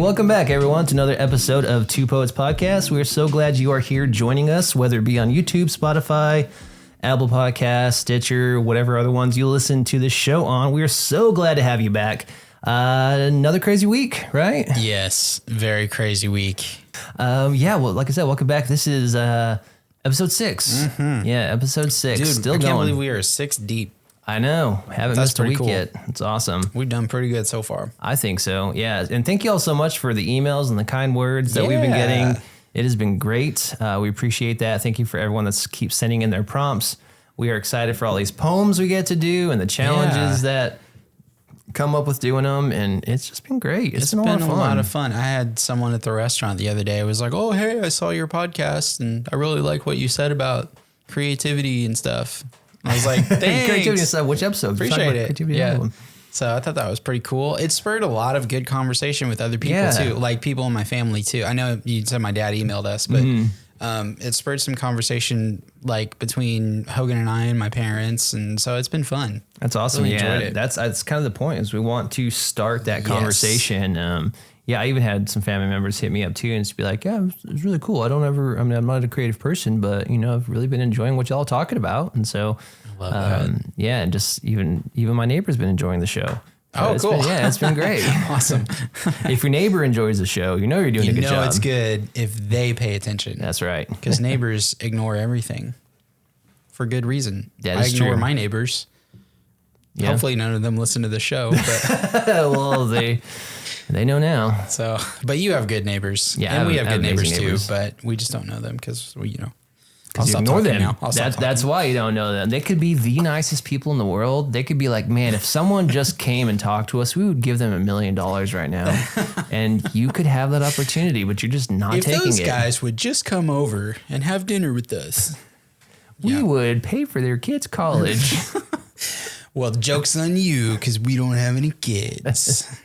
Welcome back, everyone, to another episode of Two Poets Podcast. We're so glad you are here joining us, whether it be on YouTube, Spotify, Apple Podcasts, Stitcher, whatever other ones you listen to this show on. We are so glad to have you back. Another crazy week, right? Yes, very crazy week. Well, like I said, welcome back. This is episode 6. Mm-hmm. Yeah, episode 6. Dude, Still I going. can't believe we are 6 deep. I know. Haven't That's missed a pretty week cool. yet. It's awesome. We've done pretty good so far. I think so. Yeah. And thank you all so much for the emails and the kind words that we've been getting. It has been great. We appreciate that. Thank you for everyone that keeps sending in their prompts. We are excited for all these poems we get to do and the challenges that come up with doing them. And it's just been great. It's been a lot of fun. I had someone at the restaurant the other day. It was like, oh, hey, I saw your podcast and I really like what you said about creativity and stuff. I was like, thanks. Creativity and stuff. Which episode? Appreciate it. Yeah. So I thought that was pretty cool. It spurred a lot of good conversation with other people too, like people in my family too. I know you said my dad emailed us, but it spurred some conversation like between Hogan and I and my parents, and so it's been fun. That's awesome. Really enjoyed it. That's kind of the point is we want to start that conversation. I even had some family members hit me up too and just be like, yeah, it's really cool. I'm not a creative person, but I've really been enjoying what y'all talking about. And so, love that. And just even my neighbor's been enjoying the show. Oh, cool. It's been great. Awesome. If your neighbor enjoys the show, you're doing a good job. You know it's good if they pay attention. That's right. Because neighbors ignore everything for good reason. That I is ignore true. my neighbors. Yeah. Hopefully none of them listen to the show. But Well, they know now. So, but you have good neighbors. Yeah, and we have good neighbors neighbors. too, but we just don't know them because Because you ignore them. That's why you don't know them. They could be the nicest people in the world. They could be like, man, if someone just came and talked to us, we would give them $1 million right now. And you could have that opportunity, but you're just not taking it. If those guys would just come over and have dinner with us, we would pay for their kids' college. Well, the joke's on you because we don't have any kids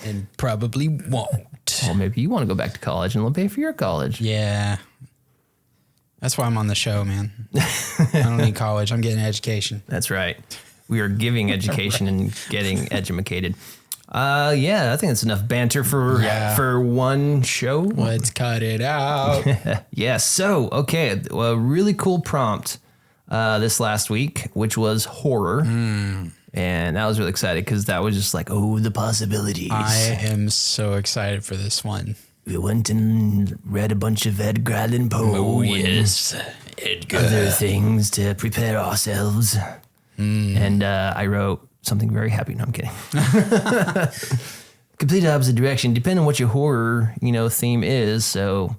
and probably won't. Well, maybe you want to go back to college and they'll pay for your college. Yeah. That's why I'm on the show, man. I don't need college. I'm getting education. That's right. We are giving education and getting educated. I think that's enough banter for one show. Let's cut it out. Yeah. So, okay. A really cool prompt this last week, which was horror. And that was really exciting because that was just like, the possibilities. I am so excited for this one. We went and read a bunch of Edgar Allan Poe. Oh, yes. Edgar. Other things to prepare ourselves. And I wrote something very happy. No, I'm kidding. Complete opposite direction, depending on what your horror, theme is. So,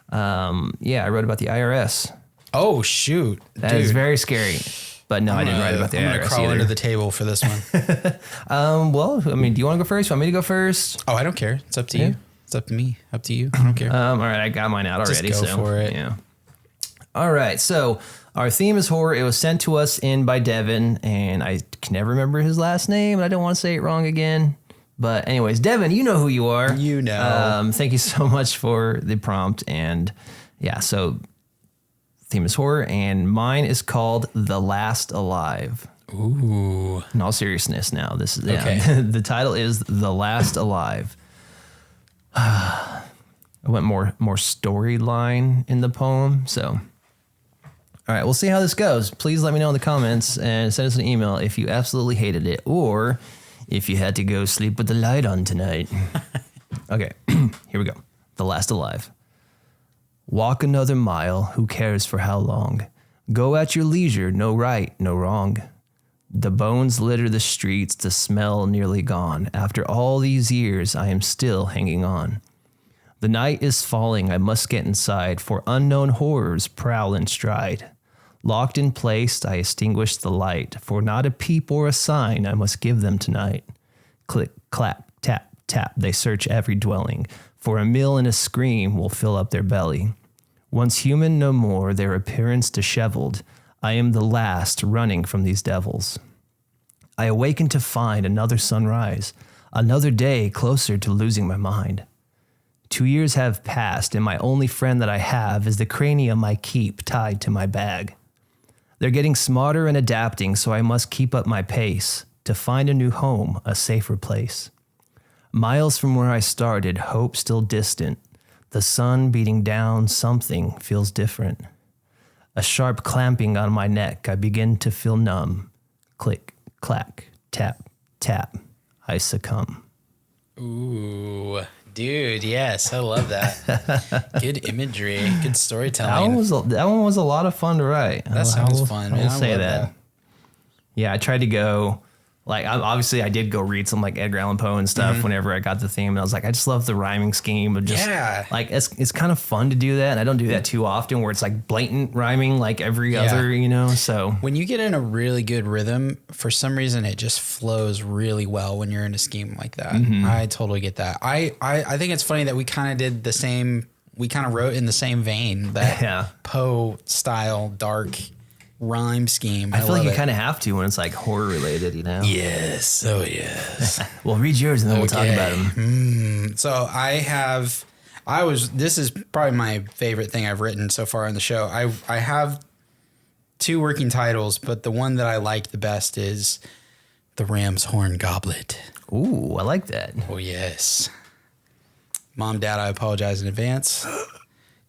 I wrote about the IRS. Oh, shoot. That is very scary. But no, I didn't write about the IRS I'm going to crawl either. under the table for this one. Do you want to go first? Want me to go first? Oh, I don't care. It's up to you. It's up to me. Up to you. I don't care. All right, I got mine out already. Just go for it. Yeah. All right, so our theme is horror. It was sent to us in by Devin, and I can never remember his last name, and I don't want to say it wrong again. But anyways, Devin, you know who you are. You know. Thank you so much for the prompt, and so theme is horror, and mine is called The Last Alive. Ooh. In all seriousness now, this is okay. The title is The Last Alive. I went more storyline in the poem, so all right, we'll see how this goes. Please let me know in the comments and send us an email if you absolutely hated it or if you had to go sleep with the light on tonight. Okay, here we go. The Last Alive. Walk another mile, who cares for how long? Go at your leisure, no right, no wrong. The bones litter the streets, the smell nearly gone. After all these years, I am still hanging on. The night is falling, I must get inside, for unknown horrors prowl and stride. Locked in place, I extinguish the light, for not a peep or a sign I must give them tonight. Click, clap, tap, tap, they search every dwelling, for a meal and a scream will fill up their belly. Once human no more, their appearance disheveled, I am the last running from these devils. I awaken to find another sunrise, another day closer to losing my mind. 2 years have passed, and my only friend that I have is the cranium I keep tied to my bag. They're getting smarter and adapting, so I must keep up my pace to find a new home, a safer place. Miles from where I started, hope still distant. The sun beating down, something feels different. A sharp clamping on my neck, I begin to feel numb. Click, clack, tap, tap, I succumb. Ooh, dude, yes, I love that. Good imagery, good storytelling. That one was a lot of fun to write. That sounds fun, man. I will say that. Yeah, I tried to go, like, I did go read some like Edgar Allan Poe and stuff whenever I got the theme. And I was like, I just love the rhyming scheme of just like, it's kind of fun to do that. And I don't do that too often where it's like blatant rhyming like every other, so. When you get in a really good rhythm, for some reason, it just flows really well when you're in a scheme like that. I totally get that. I think it's funny that we kind of did the same, we kind of wrote in the same vein, that Poe style, dark rhyme scheme. I feel like you kind of have to when it's like horror related, Yes. Oh, yes. Well, read yours and then we'll talk about them. So this is probably my favorite thing I've written so far on the show. I have 2 working titles, but the one that I like the best is The Ram's Horn Goblet. Ooh, I like that. Oh, yes. Mom, Dad, I apologize in advance.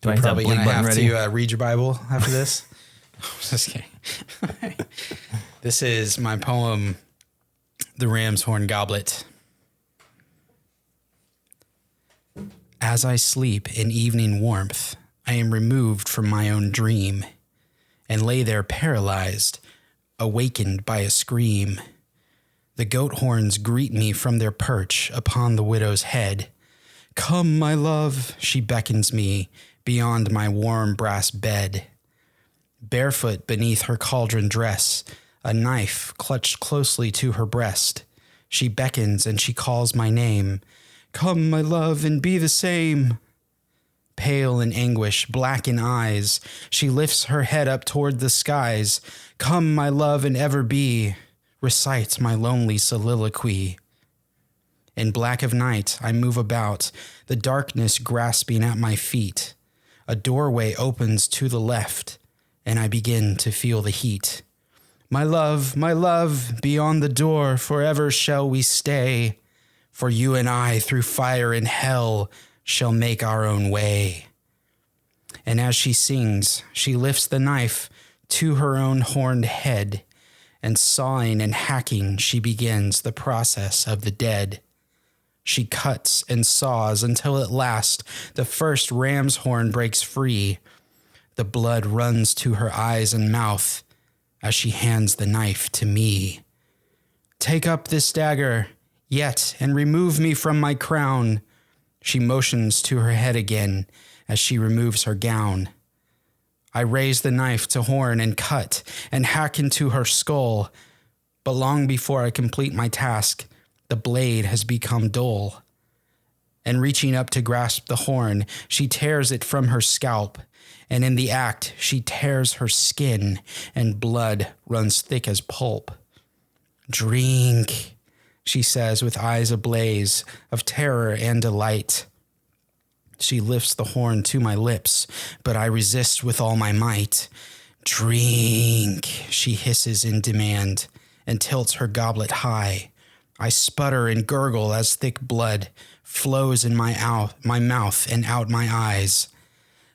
Do I You're probably going to have ready? to read your Bible after this. Just kidding. This is my poem, The Ram's Horn Goblet. As I sleep in evening warmth, I am removed from my own dream and lay there paralyzed, awakened by a scream. The goat horns greet me from their perch upon the widow's head. Come, my love, she beckons me beyond my warm brass bed. Barefoot beneath her cauldron dress, a knife clutched closely to her breast. She beckons and she calls my name. Come, my love, and be the same. Pale in anguish, black in eyes, she lifts her head up toward the skies. Come, my love, and ever be, recites my lonely soliloquy. In black of night, I move about, the darkness grasping at my feet. A doorway opens to the left, and I begin to feel the heat. My love, beyond the door forever shall we stay, for you and I through fire and hell shall make our own way. And as she sings, she lifts the knife to her own horned head, and sawing and hacking she begins the process of the dead. She cuts and saws until at last the first ram's horn breaks free. The blood runs to her eyes and mouth as she hands the knife to me. Take up this dagger, yet, and remove me from my crown. She motions to her head again as she removes her gown. I raise the knife to horn and cut and hack into her skull. But long before I complete my task, the blade has become dull. And reaching up to grasp the horn, she tears it from her scalp. And in the act, she tears her skin, and blood runs thick as pulp. Drink, she says with eyes ablaze of terror and delight. She lifts the horn to my lips, but I resist with all my might. Drink, she hisses in demand, and tilts her goblet high. I sputter and gurgle as thick blood flows in my mouth and out my eyes.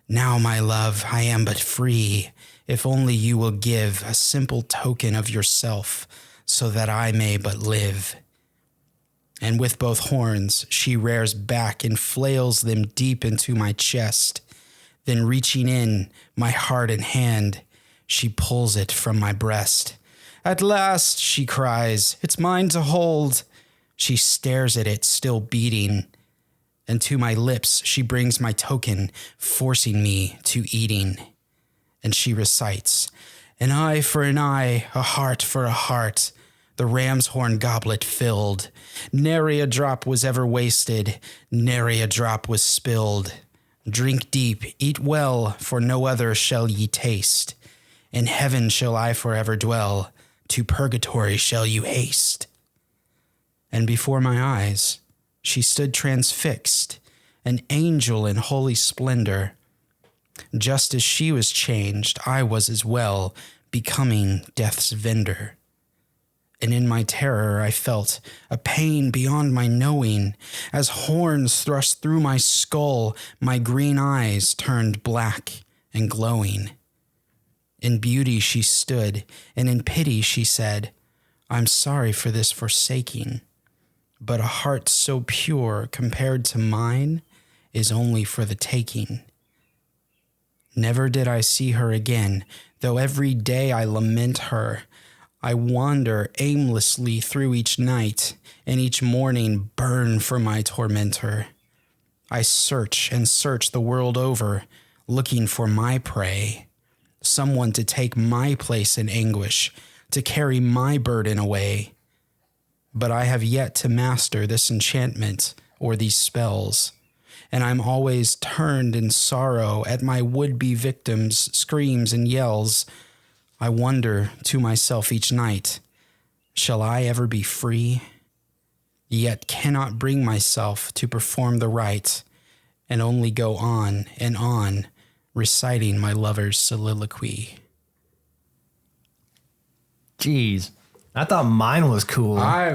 Now, my love, I am but free, if only you will give a simple token of yourself, so that I may but live. And with both horns, she rears back and flails them deep into my chest. Then reaching in my heart and hand, she pulls it from my breast. At last, she cries, it's mine to hold. She stares at it, still beating. And to my lips she brings my token, forcing me to eating. And she recites, an eye for an eye, a heart for a heart, the ram's horn goblet filled. Nary a drop was ever wasted, nary a drop was spilled. Drink deep, eat well, for no other shall ye taste. In heaven shall I forever dwell, to purgatory shall you haste. And before my eyes she stood transfixed, an angel in holy splendor. Just as she was changed, I was as well, becoming death's vendor. And in my terror, I felt a pain beyond my knowing. As horns thrust through my skull, my green eyes turned black and glowing. In beauty she stood, and in pity she said, I'm sorry for this forsaking, but a heart so pure compared to mine is only for the taking. Never did I see her again, though every day I lament her. I wander aimlessly through each night, and each morning burn for my tormentor. I search and search the world over, looking for my prey, someone to take my place in anguish, to carry my burden away. But I have yet to master this enchantment or these spells, and I'm always turned in sorrow at my would-be victims' screams and yells. I wonder to myself each night, shall I ever be free? Yet cannot bring myself to perform the rite, and only go on, reciting my lover's soliloquy. Jeez. I thought mine was cool. I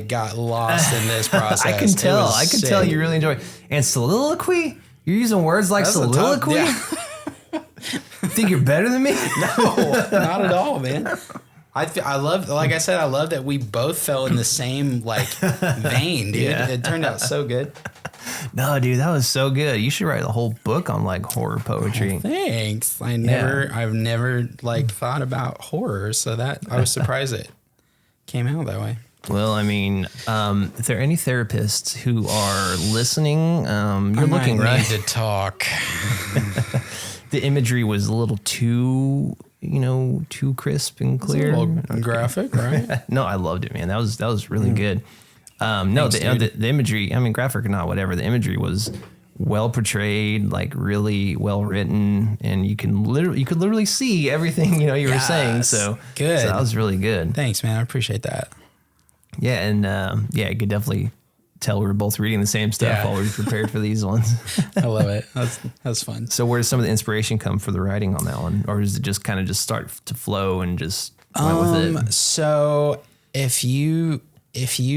got lost in this process. I can tell you really enjoy it. And soliloquy? You're using words like soliloquy? You think you're better than me? No, not at all, man. I love, like I said, I love that we both fell in the same vein, dude. Yeah. It turned out so good. No, dude, that was so good. You should write a whole book on horror poetry. Oh, thanks. I've never thought about horror, so that I was surprised it came out that way. Well, I mean, if there are any therapists who are listening, you're looking right to talk. The imagery was a little too crisp and clear. A little graphic, right? No, I loved it, man. That was really good. No, the imagery, I mean, graphic or not, whatever, the imagery was well portrayed, really well written, and you could literally see everything, you were saying. So good. So that was really good. Thanks, man. I appreciate that. Yeah. And, you could definitely tell we were both reading the same stuff while we were prepared for these ones. I love it. That's fun. So where does some of the inspiration come for the writing on that one? Or does it just kind of just start to flow and just went with it? So if you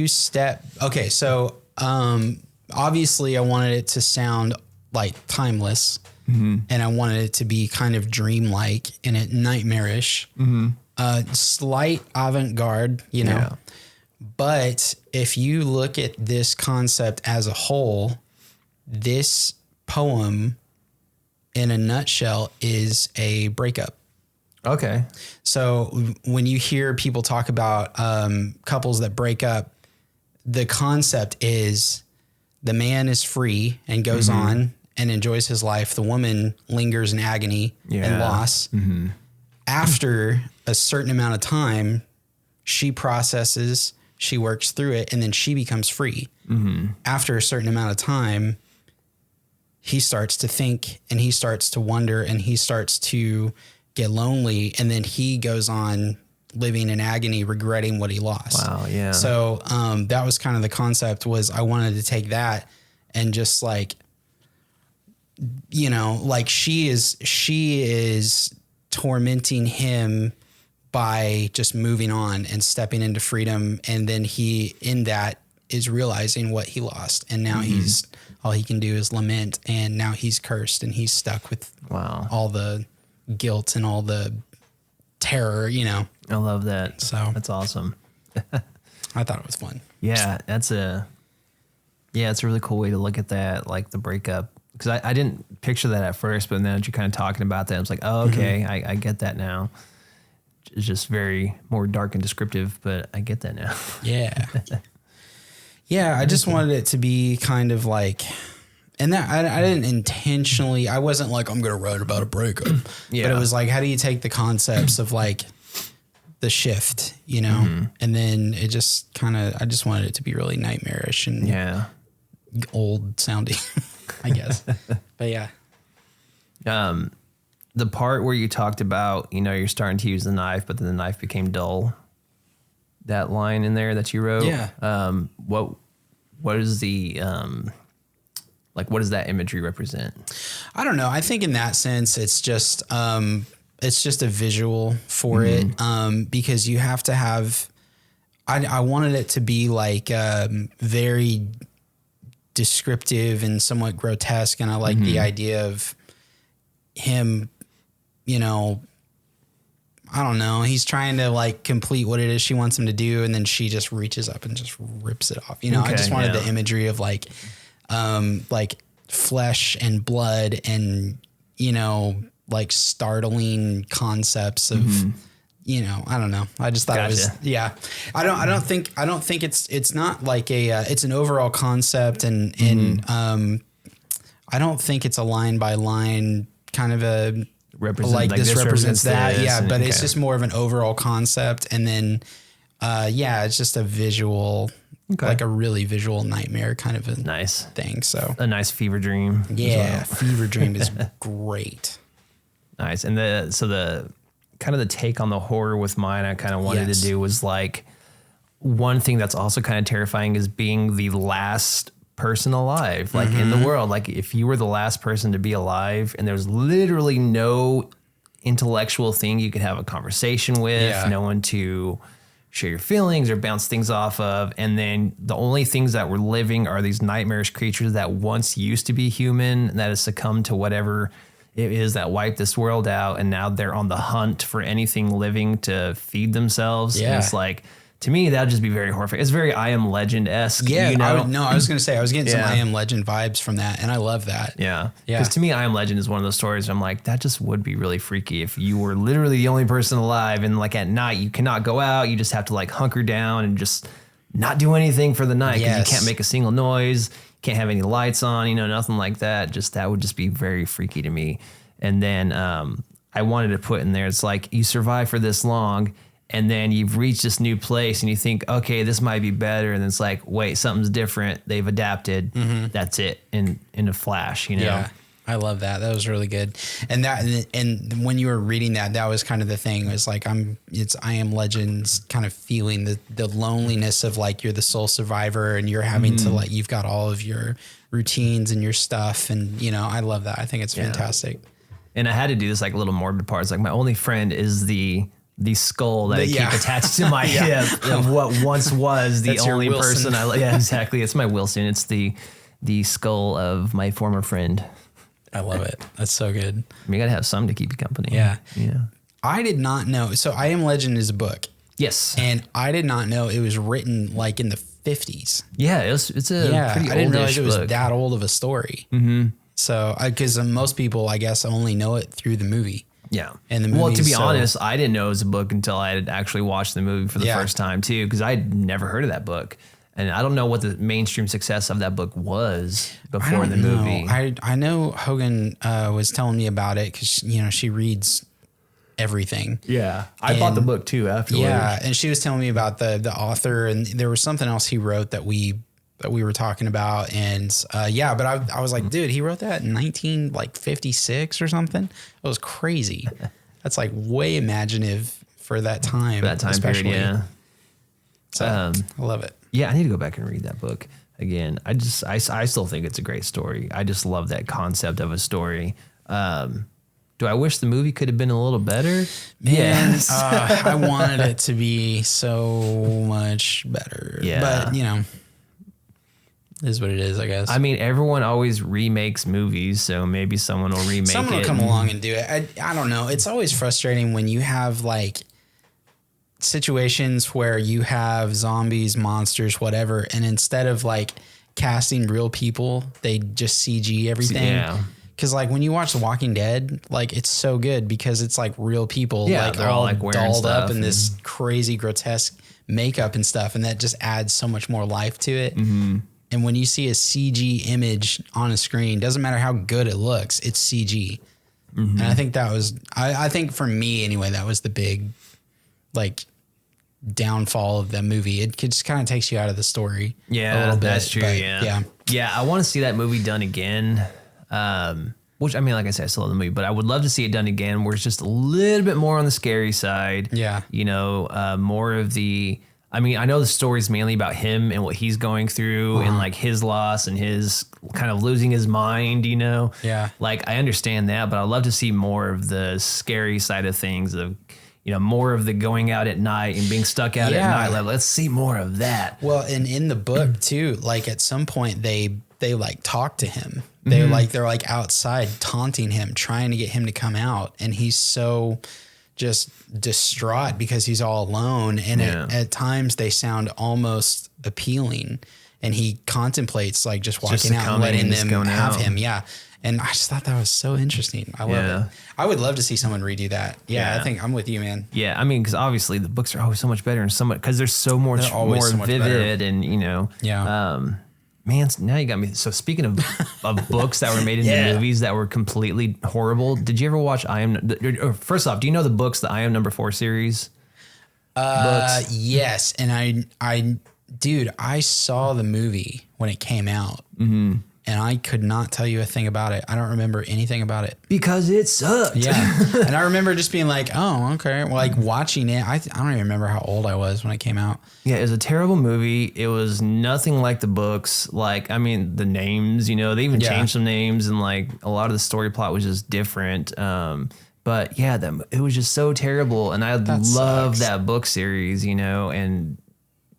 step, okay, so obviously I wanted it to sound timeless, and I wanted it to be kind of dreamlike and nightmarish, slight avant-garde, Yeah. But if you look at this concept as a whole, this poem in a nutshell is a breakup. Okay. So when you hear people talk about couples that break up, the concept is the man is free and goes on and enjoys his life. The woman lingers in agony and loss. Mm-hmm. After a certain amount of time, she processes, she works through it, and then she becomes free. Mm-hmm. After a certain amount of time, he starts to think and he starts to wonder and he starts to get lonely, and then he goes on living in agony, regretting what he lost. Wow, yeah. So that was kind of the concept, was I wanted to take that and just she is tormenting him by just moving on and stepping into freedom, and then he in that is realizing what he lost, and now he's all he can do is lament, and now he's cursed and he's stuck with all the guilt and all the terror, I love that. So that's awesome. I thought it was fun. Yeah, it's a really cool way to look at that, the breakup. Because I didn't picture that at first, but then as you're kind of talking about that, I was like, oh, okay, I get that now. It's just very more dark and descriptive, but I get that now. Yeah. Yeah, I just wanted it to be kind of and that I didn't intentionally, I wasn't I'm going to write about a breakup. Yeah. But it was how do you take the concepts of the shift, and then it just kind of, I just wanted it to be really nightmarish and old sounding, I guess. But yeah. The part where you talked about, you're starting to use the knife, but then the knife became dull. That line in there that you wrote. Yeah. What is the, what does that imagery represent? I don't know. I think in that sense, it's just just a visual for it. Because you have to have, I wanted it to be like, very descriptive and somewhat grotesque. And I like the idea of him, you know, I don't know. He's trying to like complete what it is she wants him to do. And then she just reaches up and just rips it off. You know, I just wanted the imagery of like flesh and blood and, you know, like startling concepts of, you know, I don't know. I just thought it was, I don't think it's not like it's an overall concept and I don't think it's a line by line kind of a, like this represents that. This, yeah. But it's just more of an overall concept. And then, it's just a visual, like a really visual nightmare kind of a nice thing. So a nice fever dream. Yeah. Fever dream is great. Nice. And the kind of the take on the horror with mine, I kind of wanted to do was like, one thing that's also kind of terrifying is being the last person alive, like in the world. Like if you were the last person to be alive and there's literally no intellectual thing you could have a conversation with, no one to share your feelings or bounce things off of. And then the only things that were living are these nightmarish creatures that once used to be human and that has succumbed to whatever it is that wiped this world out. And now they're on the hunt for anything living to feed themselves. Yeah. And it's like, to me, that would just be very horrific. It's very I Am Legend-esque. Yeah, you know? I was going to say, I was getting some I Am Legend vibes from that, and I love that. Yeah. Because to me, I Am Legend is one of those stories where I'm like, that just would be really freaky if you were literally the only person alive and like at night you cannot go out. You just have to like hunker down and just not do anything for the night because you can't make a single noise. Can't have any lights on, you know, nothing like that. Just that would just be very freaky to me. And then I wanted to put in there, it's like you survive for this long and then you've reached this new place and you think, okay, this might be better. And it's like, wait, something's different. They've adapted. That's it in a flash, you know? Yeah, I love that. That was really good. And and when you were reading that, that was kind of the thing. It was like, I Am Legends kind of feeling the loneliness of like, you're the sole survivor and you're having to like, you've got all of your routines and your stuff. And, you know, I love that. I think it's fantastic. And I had to do this like little morbid parts. Like my only friend is the skull that I keep attached to my hip of what once was the only person I like. Yeah, exactly. It's my Wilson. It's the skull of my former friend. I love it. That's so good. I mean, you gotta have some to keep you company. Yeah. Yeah. I did not know. So I Am Legend is a book. Yes. And I did not know it was written like in the 50s. Yeah. It's a pretty I didn't realize book. It was that old of a story. So, because most people, I guess, only know it through the movie. Yeah. And the movie. Well, to be honest, I didn't know it was a book until I had actually watched the movie for the first time too, because I'd never heard of that book. And I don't know what the mainstream success of that book was before the movie. I know Hogan was telling me about it because, you know, she reads everything. Yeah. I bought the book too afterwards. Yeah. And she was telling me about the author, and there was something else he wrote that we were talking about. And but I was like, dude, he wrote that in 1956 or something. It was crazy. That's like way imaginative for that time. For that time period, yeah. So I love it. Yeah, I need to go back and read that book again. I still think it's a great story. I just love that concept of a story. Do I wish the movie could have been a little better? Yes. I wanted it to be so much better. Yeah. But, you know, it is what it is, I guess. I mean, everyone always remakes movies, so maybe someone will remake it. Someone will come along and do it. I don't know. It's always frustrating when you have, like, situations where you have zombies, monsters, whatever, and instead of like casting real people, they just CG everything. Yeah. Cause like when you watch The Walking Dead, like it's so good because it's like real people, like they're all like dolled up in this crazy grotesque makeup and stuff. And that just adds so much more life to it. And when you see a CG image on a screen, doesn't matter how good it looks, it's CG. And I think that was, I think for me anyway, that was the big like downfall of the movie. It just kind of takes you out of the story. Yeah, a little bit, that's true. Yeah. I want to see that movie done again. Which I mean, like I said, I still love the movie, but I would love to see it done again where it's just a little bit more on the scary side. Yeah. You know, more of the I mean, I know the story's mainly about him and what he's going through and like his loss and his kind of losing his mind, you know? Yeah. Like, I understand that, but I'd love to see more of the scary side of things, of, you know, more of the going out at night and being stuck out at night. Like, let's see more of that. Well, and in the book too, like at some point they like talk to him. They're like outside taunting him, trying to get him to come out. And he's so just distraught because he's all alone. And at times they sound almost appealing, and he contemplates like just walking out and letting them have him. Yeah. And I just thought that was so interesting. I love it. I would love to see someone redo that. Yeah, I think I'm with you, man. Yeah, I mean, because obviously the books are always so much better and so much, because they're so much more vivid better. And, you know. Yeah. Man, now you got me. So speaking of books that were made into movies that were completely horrible, did you ever watch first off, do you know the books, the I Am Number 4 series? Books? Yes. And I saw the movie when it came out. Mm-hmm. And I could not tell you a thing about it. I don't remember anything about it. Because it sucked. Yeah. And I remember just being like, oh, okay. Well, like watching it. I don't even remember how old I was when it came out. Yeah, it was a terrible movie. It was nothing like the books. Like, I mean, the names, you know, they even changed some names, and like a lot of the story plot was just different. But yeah, it was just so terrible. And I love that book series, you know, and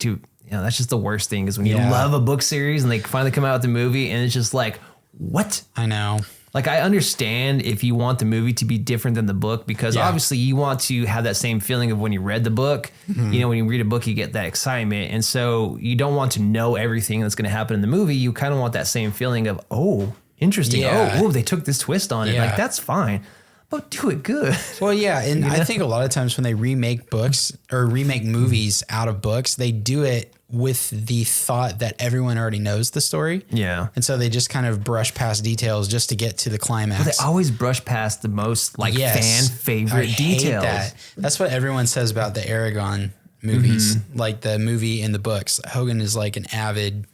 you know, that's just the worst thing, is when you love a book series and they finally come out with the movie and it's just like, what? I know. Like, I understand if you want the movie to be different than the book, because obviously you want to have that same feeling of when you read the book. Mm-hmm. You know, when you read a book, you get that excitement. And so you don't want to know everything that's going to happen in the movie. You kind of want that same feeling of, oh, interesting. Yeah. Oh, they took this twist on it. Like, that's fine. But do it good. Well, yeah. And I think a lot of times when they remake books or remake movies out of books, they do it with the thought that everyone already knows the story. Yeah. And so they just kind of brush past details just to get to the climax. But they always brush past the most fan favorite details. That's what everyone says about the Aragon movies, like the movie and the books. Hogan is like an avid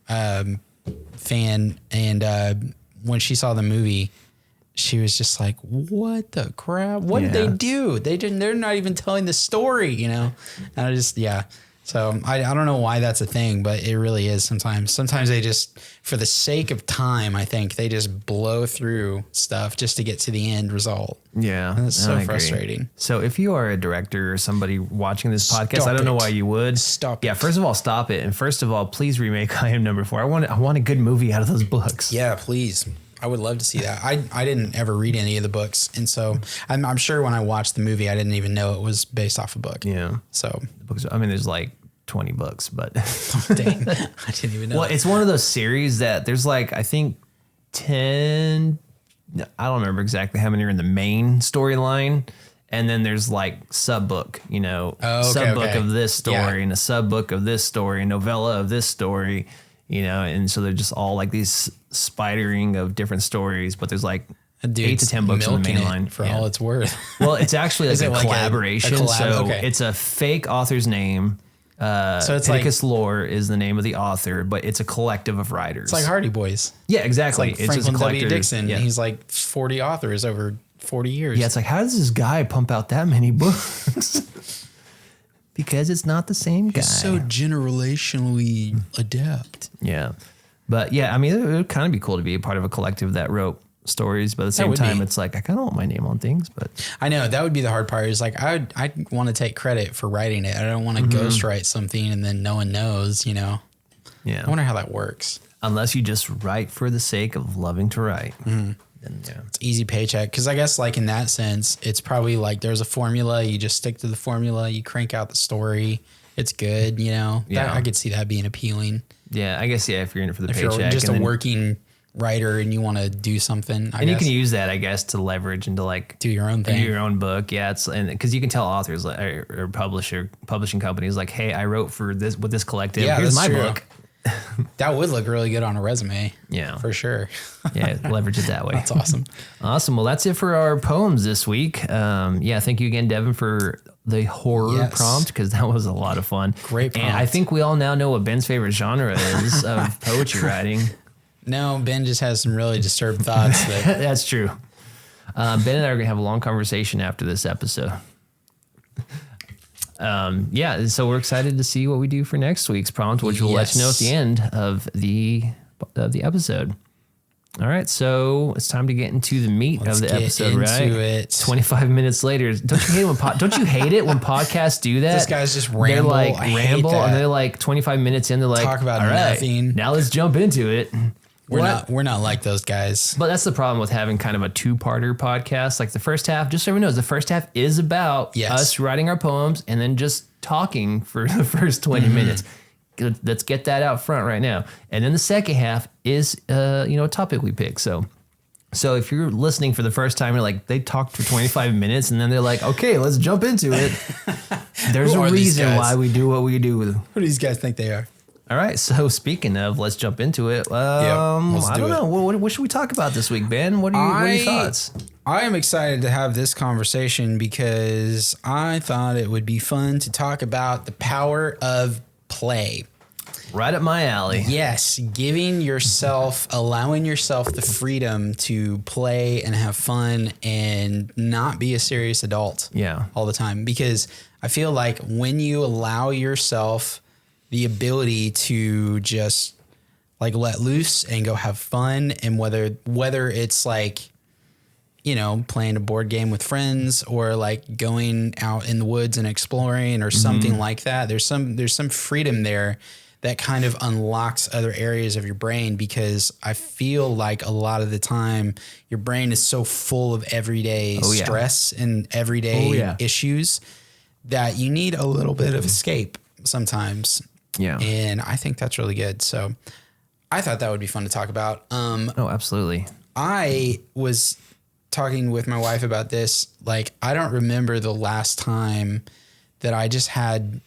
fan. And when she saw the movie, she was just like, what the crap? What did they do? They're not even telling the story, you know? And I just, So I don't know why that's a thing, but it really is sometimes. Sometimes they just, for the sake of time, I think they just blow through stuff just to get to the end result. Yeah. And it's so frustrating. So if you are a director or somebody watching this podcast, I don't know why you would. Stop it. Yeah, first of all, stop it. And first of all, please remake I Am Number 4. I want a good movie out of those books. Yeah, please. I would love to see that. I didn't ever read any of the books. And so I'm sure when I watched the movie, I didn't even know it was based off a book. Yeah. So the books, I mean, there's like 20 books, but dang, I didn't even know. Well, it's one of those series that there's like, I think 10, I don't remember exactly how many are in the main storyline. And then there's like sub book, you know, sub book of this story and a sub book of this story, a novella of this story, you know, and so they're just all like these spidering of different stories, but there's like 8 to 10 books on the main line for all it's worth. Well, it's actually like a like collaboration. So it's a fake author's name. So it's Atticus Lore is the name of the author, but it's a collective of writers. It's like Hardy Boys. Yeah, exactly. It's like Franklin W. Dixon. Yeah. He's like 40 authors over 40 years. Yeah, it's like, how does this guy pump out that many books? Because it's not the same guy. He's so generationally adept. Yeah. But yeah, I mean, it would kind of be cool to be a part of a collective that wrote stories, but at the same time, it's like, I kind of want my name on things, but I know that would be the hard part, is like, I want to take credit for writing it. I don't want to ghostwrite something and then no one knows, you know? Yeah. I wonder how that works. Unless you just write for the sake of loving to write. Then, it's easy paycheck. Cause I guess like in that sense, it's probably like there's a formula. You just stick to the formula. You crank out the story. It's good. You know, I could see that being appealing. Yeah. I guess, if you're in it for the paycheck. If you're just a working writer and you want to do something, I guess. You can use that, I guess, to leverage and to like do your own thing, do your own book. Yeah. It's, and because you can tell authors or publishing companies like, hey, I wrote for this with this collective. Yeah, here's my book. That would look really good on a resume. Yeah, for sure. Yeah, leverage it that way. That's awesome. Awesome. Well, that's it for our poems this week. Thank you again, Devin, for the horror prompt, because that was a lot of fun. Great prompt. And I think we all now know what Ben's favorite genre is of poetry writing. No, Ben just has some really disturbed thoughts. That's true. Ben and I are going to have a long conversation after this episode. Yeah, so we're excited to see what we do for next week's prompt, which we'll let you know at the end of the episode. All right, so it's time to get into the meat of the episode, right? It. 25 minutes later. Don't you hate it when podcasts do that? This guy's just ramble. They're like ramble, and they're like 25 minutes in. They're like, talk about nothing. Now let's jump into it. We're not like those guys. But that's the problem with having kind of a two-parter podcast. Like the first half, just so everyone knows, the first half is about us writing our poems and then just talking for the first 20 minutes. Let's get that out front right now. And then the second half is, a topic we pick. So if you're listening for the first time, you're like, they talked for 25 minutes and then they're like, okay, let's jump into it. There's a reason why we do what we do. Who do these guys think they are? All right. So speaking of, let's jump into it. I don't know. What should we talk about this week, Ben? What are your thoughts? I am excited to have this conversation because I thought it would be fun to talk about the power of play. Right up my alley. Yes. Allowing yourself the freedom to play and have fun and not be a serious adult all the time. Because I feel like when you allow yourself the ability to just like let loose and go have fun, and whether it's like, playing a board game with friends or like going out in the woods and exploring or something like that, there's some freedom there that kind of unlocks other areas of your brain, because I feel like a lot of the time your brain is so full of everyday stress and everyday issues that you need a little bit of escape sometimes. Yeah. And I think that's really good. So I thought that would be fun to talk about. Absolutely. I was talking with my wife about this. Like, I don't remember the last time that I just had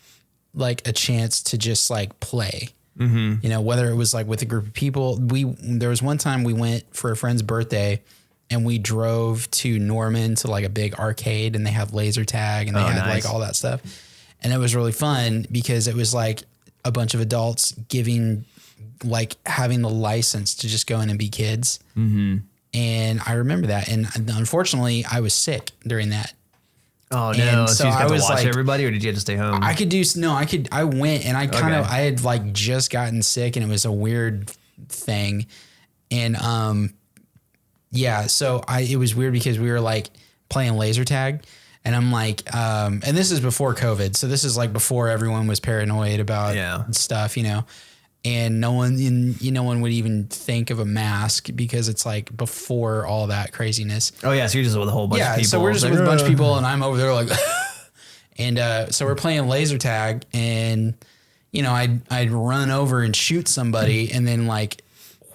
like a chance to just like play, whether it was like with a group of people. There was one time we went for a friend's birthday and we drove to Norman to like a big arcade, and they have laser tag and they had like all that stuff. And it was really fun because it was like a bunch of adults having the license to just go in and be kids. Mm-hmm. And I remember that. And unfortunately I was sick during that. Oh no! So you just got to watch everybody, or did you have to stay home? I went, and I had like just gotten sick, and it was a weird thing, and so it was weird because we were like playing laser tag, and I'm like, and this is before COVID, so this is like before everyone was paranoid about stuff, and no one would even think of a mask because it's like before all that craziness. Oh yeah. So you're just with a whole bunch of people. So we're just with a bunch of people, and I'm over there like, and so we're playing laser tag, and I'd run over and shoot somebody and then like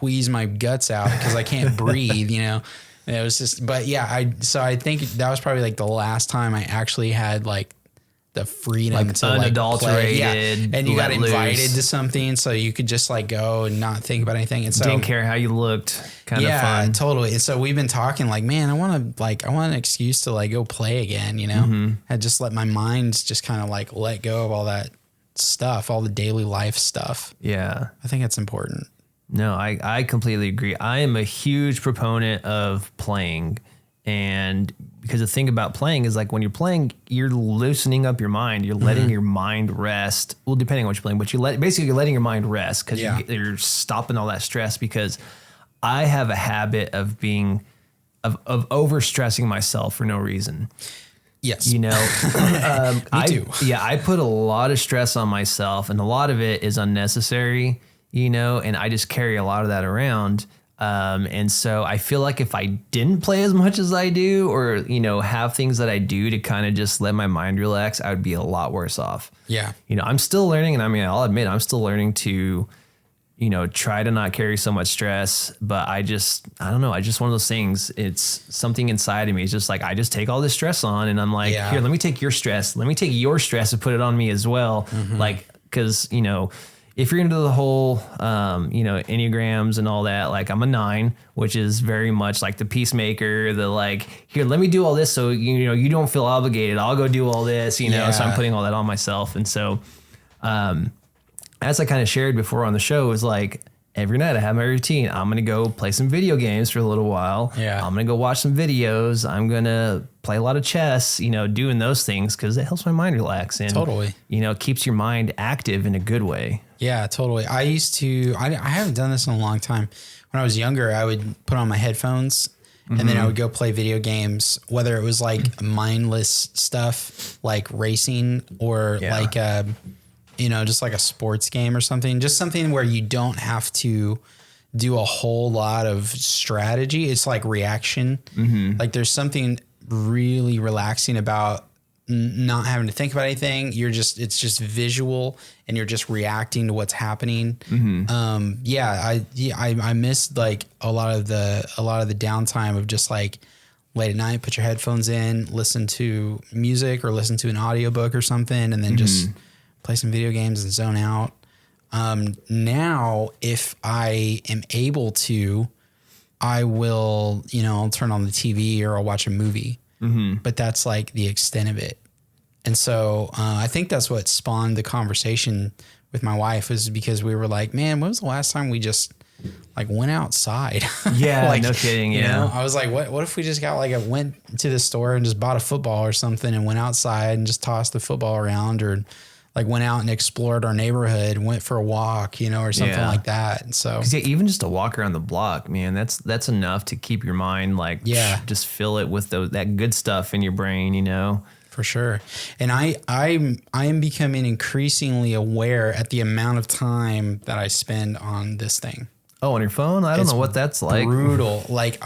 wheeze my guts out because I can't breathe, And it was just, but yeah, I think that was probably like the last time I actually had like the freedom to unadulterated, play. And you got invited to something, so you could just like go and not think about anything. And so didn't care how you looked. Kind of fun. Totally. And so we've been talking like, man, I want an excuse to like go play again. I just let my mind just kind of like let go of all that stuff, all the daily life stuff. Yeah, I think it's important. No, I completely agree. I am a huge proponent of playing. And because the thing about playing is like when you're playing, you're loosening up your mind. You're letting your mind rest. Well, depending on what you're playing, but you're letting your mind rest because you're stopping all that stress. Because I have a habit of overstressing myself for no reason. Yes. Me too. I put a lot of stress on myself, and a lot of it is unnecessary, and I just carry a lot of that around. And so I feel like if I didn't play as much as I do, or, have things that I do to kind of just let my mind relax, I would be a lot worse off. Yeah. I'm still learning, and I'll admit I'm still learning to, try to not carry so much stress, but I don't know. I just one of those things. It's something inside of me. It's just like, I just take all this stress on, and I'm like, here, let me take your stress. Let me take your stress and put it on me as well. Mm-hmm. Like, cause if you're into the whole, Enneagrams and all that, like I'm a 9, which is very much like the peacemaker, the like, here, let me do all this. So, you don't feel obligated. I'll go do all this, so I'm putting all that on myself. And so, as I kind of shared before on the show, is like, every night I have my routine. I'm going to go play some video games for a little while. Yeah. I'm going to go watch some videos. I'm going to play a lot of chess, doing those things because it helps my mind relax. And, Totally. It keeps your mind active in a good way. Yeah, totally. I haven't done this in a long time. When I was younger, I would put on my headphones and then I would go play video games, whether it was like mindless stuff like racing or like, just like a sports game or something, just something where you don't have to do a whole lot of strategy. It's like reaction. Like there's something really relaxing about not having to think about anything. It's just visual and you're just reacting to what's happening. I missed like a lot of the downtime of just like late at night, put your headphones in, listen to music or listen to an audiobook or something, and then just play some video games and zone out. Now if I am able to, I will, I'll turn on the TV or I'll watch a movie, but that's like the extent of it. And so I think that's what spawned the conversation with my wife, was because we were like, man, when was the last time we just like went outside? Yeah, like, no kidding. Yeah. I was like, what if we just went to the store and just bought a football or something and went outside and just tossed the football around, or like went out and explored our neighborhood, went for a walk, or something like that. And so, even just a walk around the block, man, that's enough to keep your mind just fill it with that good stuff in your brain, For sure. And I am becoming increasingly aware at the amount of time that I spend on this thing. Oh, on your phone? I don't know what that's like. Brutal. Like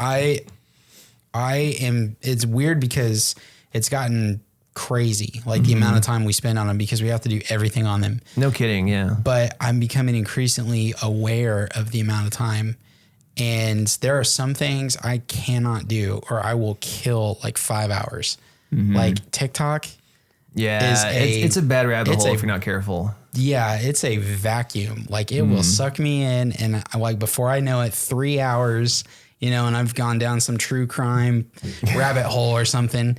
it's weird because it's gotten crazy, like the amount of time we spend on them, because we have to do everything on them. No kidding. Yeah. But I'm becoming increasingly aware of the amount of time. And there are some things I cannot do, or I will kill like 5 hours. Like TikTok. Yeah. It's a bad rabbit hole if you're not careful. Yeah. It's a vacuum. Like it will suck me in. And like before I know it, 3 hours, and I've gone down some true crime rabbit hole or something.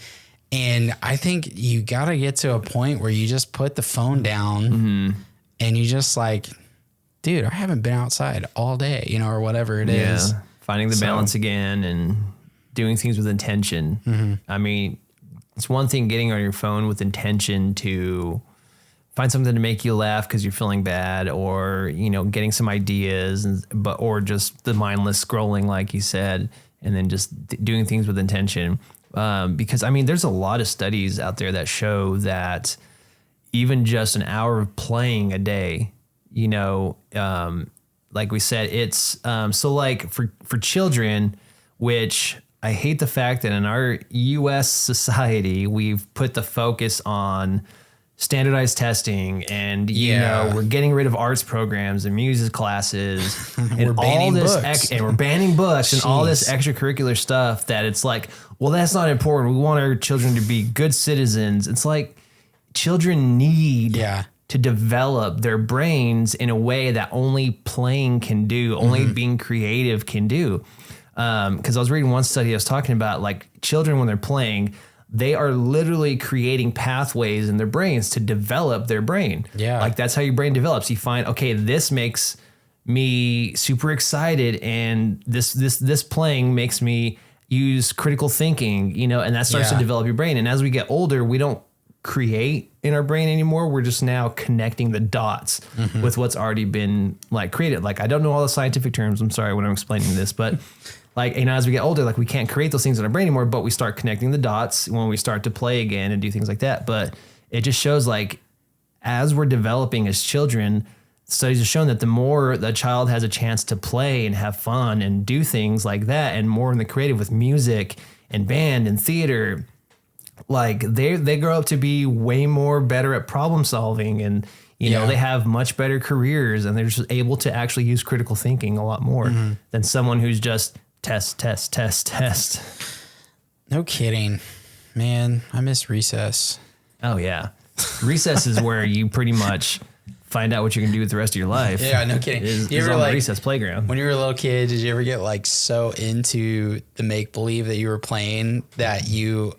And I think you got to get to a point where you just put the phone down and you just like, dude, I haven't been outside all day, or whatever it is. Finding the balance again and doing things with intention. I mean, it's one thing getting on your phone with intention to find something to make you laugh because you're feeling bad, or, getting some ideas, or just the mindless scrolling, like you said, and then just doing things with intention. Because there's a lot of studies out there that show that even just an hour of playing a day, like we said, it's, so like for children, which I hate the fact that in our US society, we've put the focus on standardized testing and, we're getting rid of arts programs and music classes and all this, and we're banning books and all this extracurricular stuff that it's like, well, that's not important. We want our children to be good citizens. It's like children need to develop their brains in a way that only playing can do, only being creative can do. Because I was reading one study I was talking about, like children when they're playing, they are literally creating pathways in their brains to develop their brain. Yeah. Like that's how your brain develops. You find, okay, this makes me super excited, and this playing makes me use critical thinking, and that starts to develop your brain. And as we get older, we don't create in our brain anymore. We're just now connecting the dots with what's already been like created. Like, I don't know all the scientific terms. I'm sorry when I'm explaining this, but like, as we get older, like we can't create those things in our brain anymore, but we start connecting the dots when we start to play again and do things like that. But it just shows like, as we're developing as children, studies have shown that the more the child has a chance to play and have fun and do things like that, and more in the creative with music and band and theater, like they grow up to be way more better at problem solving, and they have much better careers, and they're just able to actually use critical thinking a lot more than someone who's just test. No kidding, man. I miss recess. Oh yeah. Recess is where you pretty much find out what you can do with the rest of your life. Yeah, no kidding. Is on the recess playground. When you were a little kid, did you ever get like so into the make believe that you were playing that you,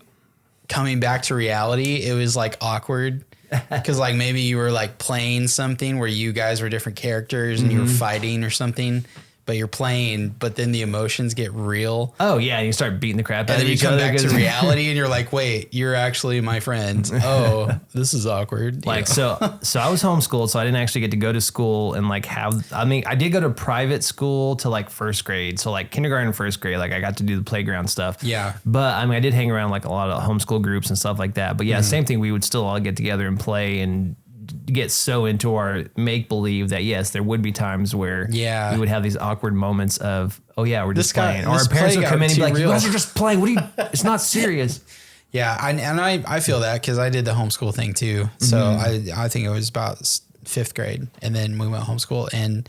coming back to reality, it was like awkward? Because like maybe you were like playing something where you guys were different characters and you were fighting or something, but you're playing, but then the emotions get real. Oh yeah, and you start beating the crap out of each other. And then you other. come back to reality and you're like, wait, you're actually my friend. Oh, this is awkward. Like, so I was homeschooled, so I didn't actually get to go to school and like I did go to private school to like first grade. So like kindergarten, first grade, like I got to do the playground stuff. Yeah. But I mean, I did hang around like a lot of homeschool groups and stuff like that. But yeah, same thing. We would still all get together and play and get so into our make believe that yes, there would be times where we would have these awkward moments of, oh yeah, we're just playing. Or our parents would come in and be like, you guys are just playing. What are you, it's not serious. Yeah. I feel that because I did the homeschool thing too. So I think it was about 5th grade and then we went homeschool and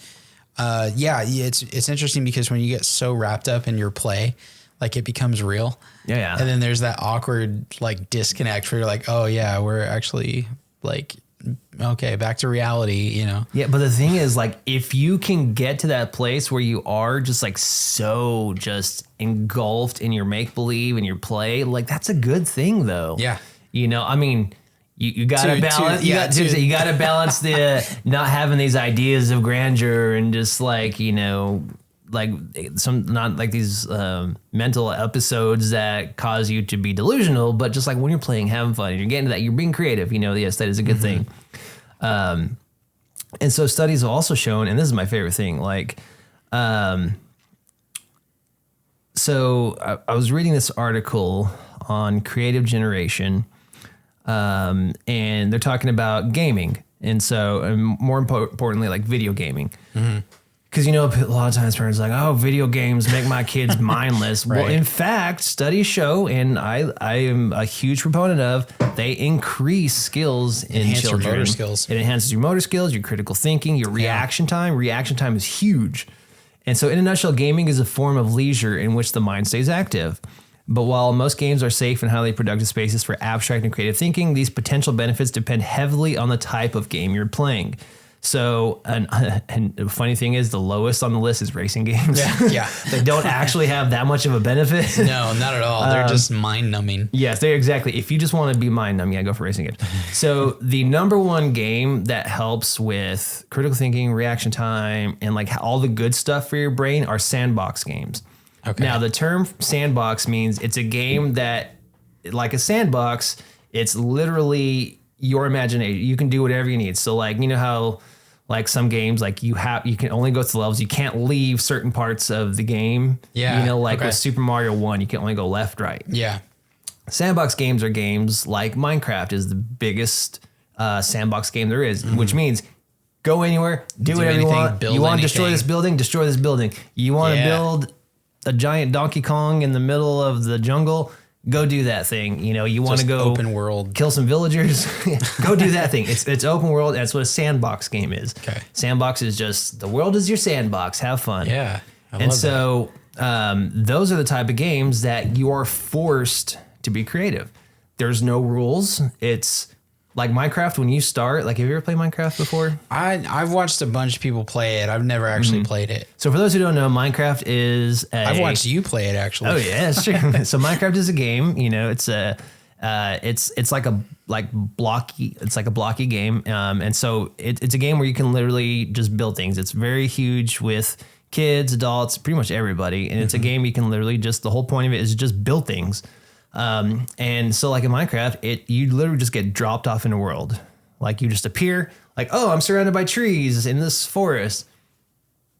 it's interesting because when you get so wrapped up in your play, like it becomes real. Yeah. And then there's that awkward like disconnect where you're like, oh yeah, we're actually like, okay, back to reality, you know? Yeah, but the thing is, like, if you can get to that place where you are just like so just engulfed in your make believe and your play, like that's a good thing, though. Yeah, you know, I mean, you gotta balance. You gotta balance the not having these ideas of grandeur and just like, you know, like some not like these mental episodes that cause you to be delusional, but just like when you're playing, having fun, and you're getting to that, you're being creative. You know, yes, that is a good thing. And so studies have also shown, and this is my favorite thing, like, so I was reading this article on creative generation, and they're talking about gaming, and so and more importantly, like video gaming. Because, you know, a lot of times parents are like, oh, video games make my kids mindless. Right. Well, in fact, studies show, and I am a huge proponent of, they increase skills in children. Your motor skills. It enhances your motor skills, your critical thinking, your reaction time. Reaction time is huge. And so in a nutshell, gaming is a form of leisure in which the mind stays active. But while most games are safe and highly productive spaces for abstract and creative thinking, these potential benefits depend heavily on the type of game you're playing. So, and the funny thing is the lowest on the list is racing games. Yeah. They don't actually have that much of a benefit. No, not at all. They're just mind numbing. Yes, they're exactly. If you just want to be mind numb, go for racing games. So the number one game that helps with critical thinking, reaction time, and like all the good stuff for your brain are sandbox games. Okay. Now the term sandbox means it's a game that, like a sandbox, it's literally your imagination. You can do whatever you need. So like, you know how like some games, like you can only go to the levels. You can't leave certain parts of the game. Yeah. You know, like with Super Mario 1, you can only go left, right. Yeah. Sandbox games are games like Minecraft is the biggest sandbox game there is, which means go anywhere, do whatever you want. You want to destroy this building. You want to build a giant Donkey Kong in the middle of the jungle, go do that thing. You know, you want to go open world, kill some villagers, go do that thing. It's open world. That's what a sandbox game is. Okay. Sandbox is just the world is your sandbox. Have fun. Yeah. And so those are the type of games that you are forced to be creative. There's no rules. It's like Minecraft. When you start, like, have you ever played Minecraft before? I've watched a bunch of people play it. I've never actually played it. So for those who don't know, Minecraft is I've watched you play it actually. Oh yeah, that's true. So Minecraft is a game. You know, it's like a blocky game. And so it's a game where you can literally just build things. It's very huge with kids, adults, pretty much everybody. And it's a game you can literally the whole point of it is just build things. And so like in Minecraft, you literally just get dropped off in a world. Like you just appear like, oh, I'm surrounded by trees in this forest.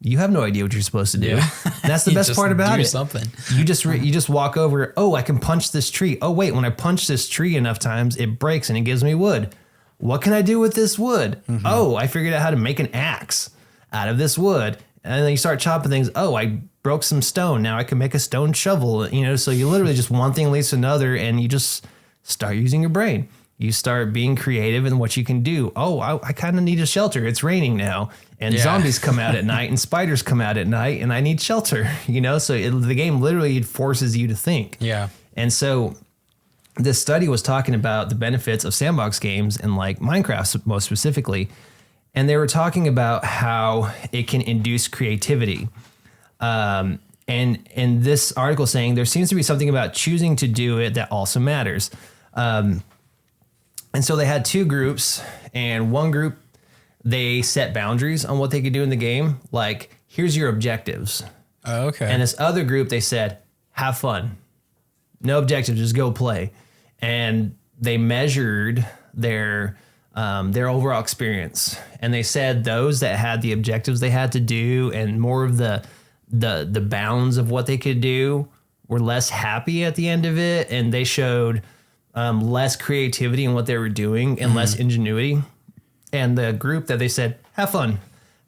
You have no idea what you're supposed to do. Yeah. That's the best part about it. Something. You just walk over. Oh, I can punch this tree. Oh, wait, when I punch this tree enough times, it breaks and it gives me wood. What can I do with this wood? Oh, I figured out how to make an axe out of this wood. And then you start chopping things. Oh, I broke some stone. Now I can make a stone shovel. You know, so you literally just one thing leads to another, and you just start using your brain. You start being creative in what you can do. Oh, I kind of need a shelter. It's raining now, and zombies come out at night, and spiders come out at night, and I need shelter. You know, so the game literally forces you to think. Yeah. And so this study was talking about the benefits of sandbox games and like Minecraft most specifically. And they were talking about how it can induce creativity. And in this article saying there seems to be something about choosing to do it that also matters. And so they had two groups, and one group, they set boundaries on what they could do in the game. Like, here's your objectives. Oh, okay. And this other group, they said, have fun. No objectives, just go play. And they measured their overall experience. And they said those that had the objectives they had to do and more of the bounds of what they could do were less happy at the end of it. And they showed less creativity in what they were doing and less ingenuity. And the group that they said, have fun,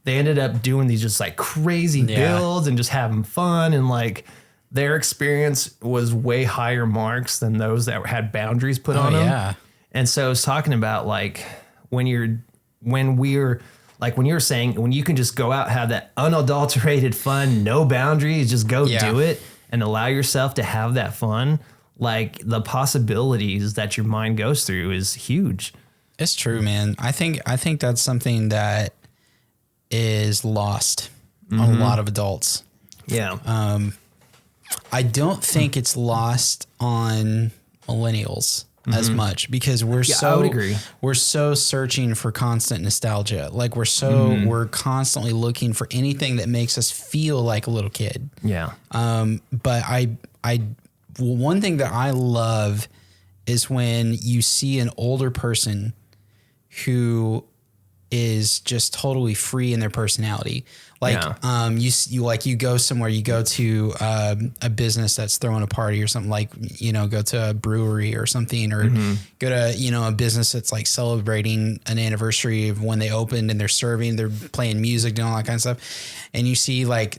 they ended up doing these just like crazy builds and just having fun. And like their experience was way higher marks than those that had boundaries put on them. Yeah. And so I was talking about like when you were saying, when you can just go out, have that unadulterated fun, no boundaries, just go do it and allow yourself to have that fun. Like the possibilities that your mind goes through is huge. It's true, man. I think that's something that is lost on a lot of adults. Yeah. I don't think it's lost on millennials as much because I would agree. We're so searching for constant nostalgia. Like we're constantly looking for anything that makes us feel like a little kid. Yeah. But one thing that I love is when you see an older person who is just totally free in their personality. Like, you go somewhere, you go to a business that's throwing a party or something, like, go to a brewery or something, or go to, a business that's like celebrating an anniversary of when they opened and they're serving, they're playing music and all that kind of stuff. And you see like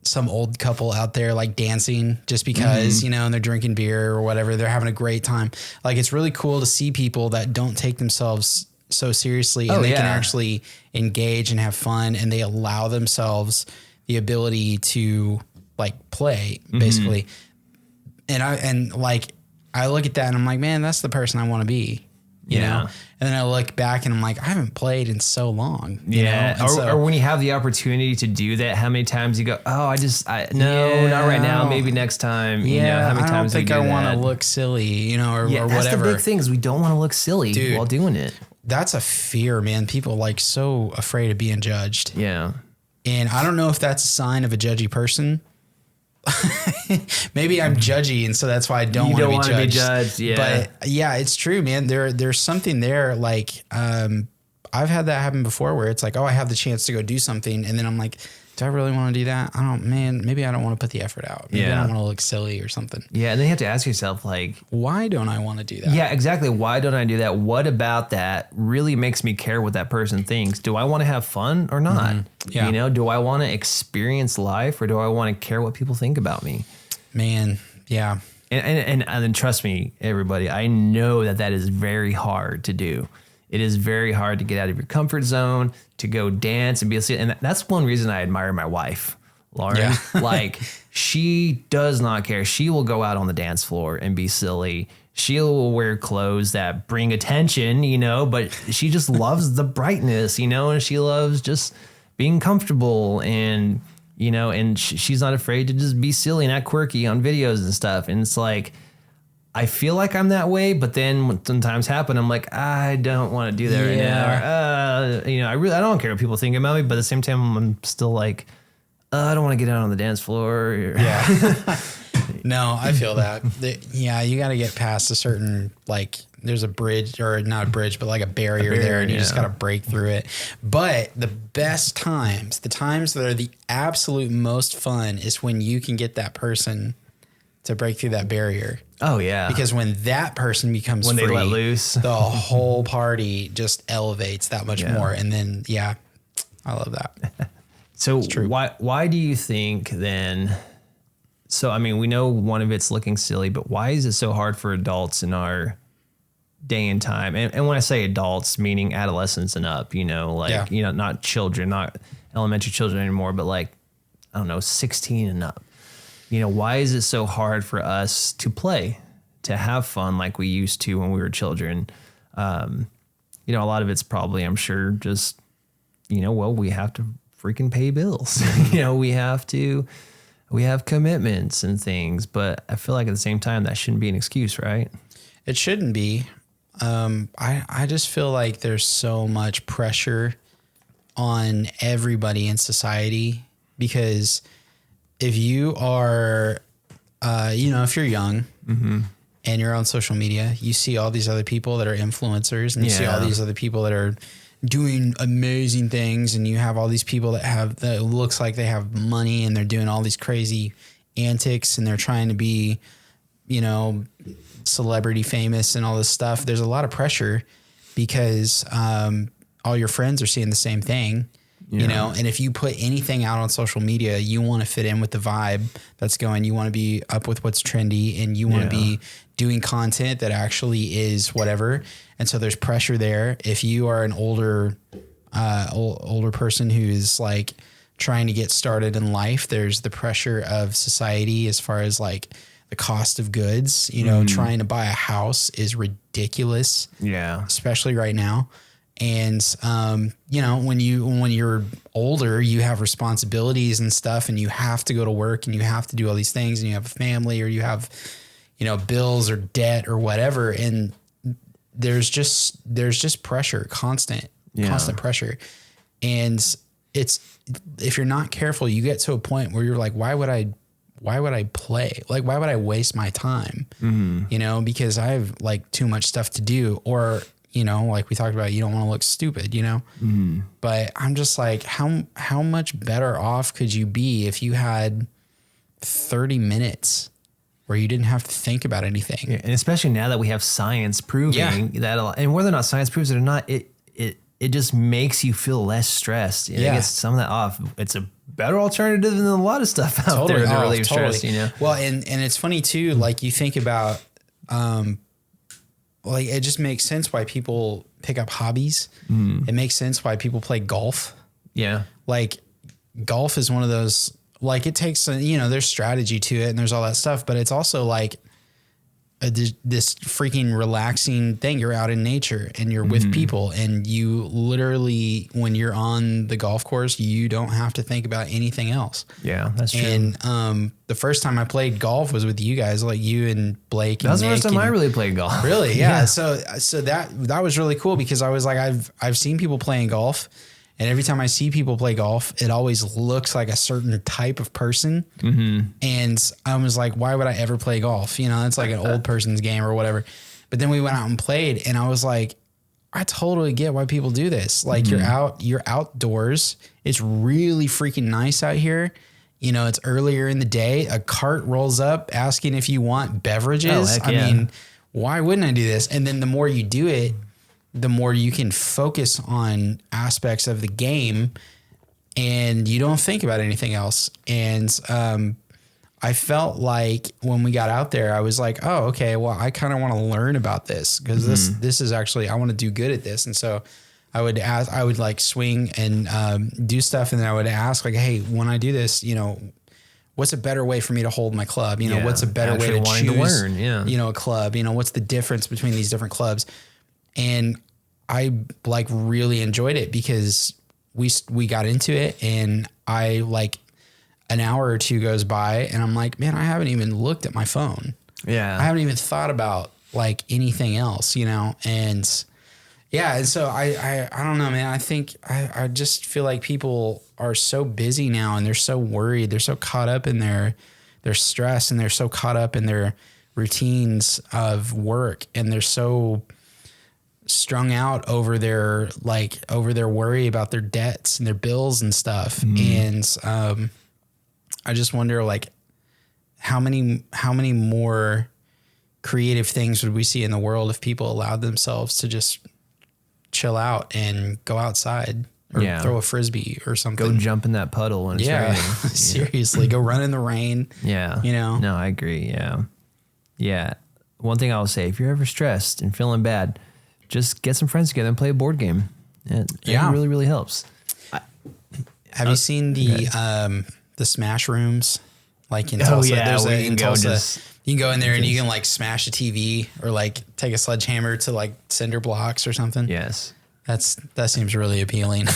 some old couple out there like dancing just because, and they're drinking beer or whatever. They're having a great time. Like, it's really cool to see people that don't take themselves so seriously and they can actually engage and have fun, and they allow themselves the ability to like play basically. And I look at that and I'm like, man, that's the person I want to be, you know? And then I look back and I'm like, I haven't played in so long. You know? Or when you have the opportunity to do that, how many times you go, oh, not right now. Maybe next time. Yeah. How many times I don't think I want to look silly, or whatever. That's the big thing is we don't want to look silly while doing it. That's a fear, man. People like so afraid of being judged. Yeah. And I don't know if that's a sign of a judgy person. Maybe I'm judgy, and so that's why I don't want to be judged. Yeah. But yeah, it's true, man. There's something there. Like, I've had that happen before where it's like, oh, I have the chance to go do something. And then I'm like, do I really want to do that? Maybe I don't want to put the effort out. Maybe I don't want to look silly or something. Yeah. And then you have to ask yourself, like, why don't I want to do that? Yeah, exactly. Why don't I do that? What about that really makes me care what that person thinks? Do I want to have fun or not? Yeah. Do I want to experience life, or do I want to care what people think about me? Man. Yeah. And trust me, everybody, I know that is very hard to do. It is very hard to get out of your comfort zone, to go dance and be and that's one reason I admire my wife, Lauren. Yeah. Like, she does not care. She will go out on the dance floor and be silly. She will wear clothes that bring attention, but she just loves the brightness, and she loves just being comfortable and, and she's not afraid to just be silly and act quirky on videos and stuff. And it's like, I feel like I'm that way, but then when sometimes happen, I'm like, I don't want to do that right now. Or, I don't care what people think about me, but at the same time, I'm still like, I don't want to get out on the dance floor. Yeah. No, I feel that. You got to get past a certain, like, there's a bridge, or not a bridge, but like a barrier there, and you just got to break through it. But the best times, the times that are the absolute most fun, is when you can get that person to break through that barrier. Oh yeah. Because when that person becomes free, they let loose, the whole party just elevates that much more. And then, I love that. So why do you think then, so, I mean, we know one of it's looking silly, but why is it so hard for adults in our day and time? And when I say adults, meaning adolescents and up, not children, not elementary children anymore, but like, I don't know, 16 and up. Why is it so hard for us to play, to have fun like we used to when we were children? A lot of it's probably, I'm sure, just, we have to freaking pay bills. We have commitments and things, but I feel like at the same time, that shouldn't be an excuse, right? It shouldn't be. I just feel like there's so much pressure on everybody in society, because if you are, if you're young and you're on social media, you see all these other people that are influencers, and you see all these other people that are doing amazing things, and you have all these people that looks like they have money, and they're doing all these crazy antics, and they're trying to be, celebrity famous and all this stuff. There's a lot of pressure because all your friends are seeing the same thing, and if you put anything out on social media, you want to fit in with the vibe that's going. You want to be up with what's trendy, and you want to be doing content that actually is whatever. And so there's pressure there. If you are an older person who's like trying to get started in life, there's the pressure of society as far as like the cost of goods. Trying to buy a house is ridiculous. Yeah, especially right now. And when you're older, you have responsibilities and stuff, and you have to go to work, and you have to do all these things, and you have a family, or you have bills or debt or whatever, and there's just pressure, constant pressure. And if you're not careful, you get to a point where you're like, why would I play? Like, why would I waste my time? Because I have like too much stuff to do, or, like we talked about, you don't want to look stupid, but I'm just like, how much better off could you be if you had 30 minutes where you didn't have to think about anything? Yeah, and especially now that we have science proving that, and whether or not science proves it or not, it just makes you feel less stressed. It gets some of that off. It's a better alternative than a lot of stuff out there that relieve stress, Well, and it's funny too, like you think about, like it just makes sense why people pick up hobbies. It makes sense why people play golf. Yeah. Like golf is one of those, like it takes, there's strategy to it and there's all that stuff, but it's also like this freaking relaxing thing. You're out in nature and you're with people, and you literally, when you're on the golf course, you don't have to think about anything else. Yeah, that's true. And the first time I played golf was with you guys, like you and Blake. That was the first time I really played golf. Really? Yeah. So that was really cool, because I was like, I've seen people playing golf, and every time I see people play golf, it always looks like a certain type of person. And I was like, why would I ever play golf? It's like an old person's game or whatever. But then we went out and played, and I was like, I totally get why people do this. Like you're outdoors. It's really freaking nice out here. It's earlier in the day. A cart rolls up asking if you want beverages. I mean, why wouldn't I do this? And then the more you do it, the more you can focus on aspects of the game, and you don't think about anything else. And I felt like when we got out there, I was like, oh, okay, well, I kind of want to learn about this, because this is actually, I want to do good at this. And so I would like swing and do stuff. And then I would ask like, hey, when I do this, what's a better way for me to hold my club? What's a better way to choose, a club? What's the difference between these different clubs? And I like really enjoyed it, because we got into it, and I like an hour or two goes by and I'm like, man, I haven't even looked at my phone. Yeah. I haven't even thought about like anything else, and yeah. And so I don't know, man. I think I just feel like people are so busy now, and they're so worried. They're so caught up in their stress, and they're so caught up in their routines of work, and they're so strung out over their worry about their debts and their bills and stuff. And I just wonder like how many more creative things would we see in the world if people allowed themselves to just chill out and go outside or throw a Frisbee or something. Go jump in that puddle when it's raining. Seriously, go run in the rain. Yeah. No, I agree. Yeah. Yeah. One thing I'll say, if you're ever stressed and feeling bad, just get some friends together and play a board game. It really, really helps. Have you seen the Smash rooms? Like in Tulsa, you can go in there and you can like smash a TV or like take a sledgehammer to like cinder blocks or something. Yes. That seems really appealing.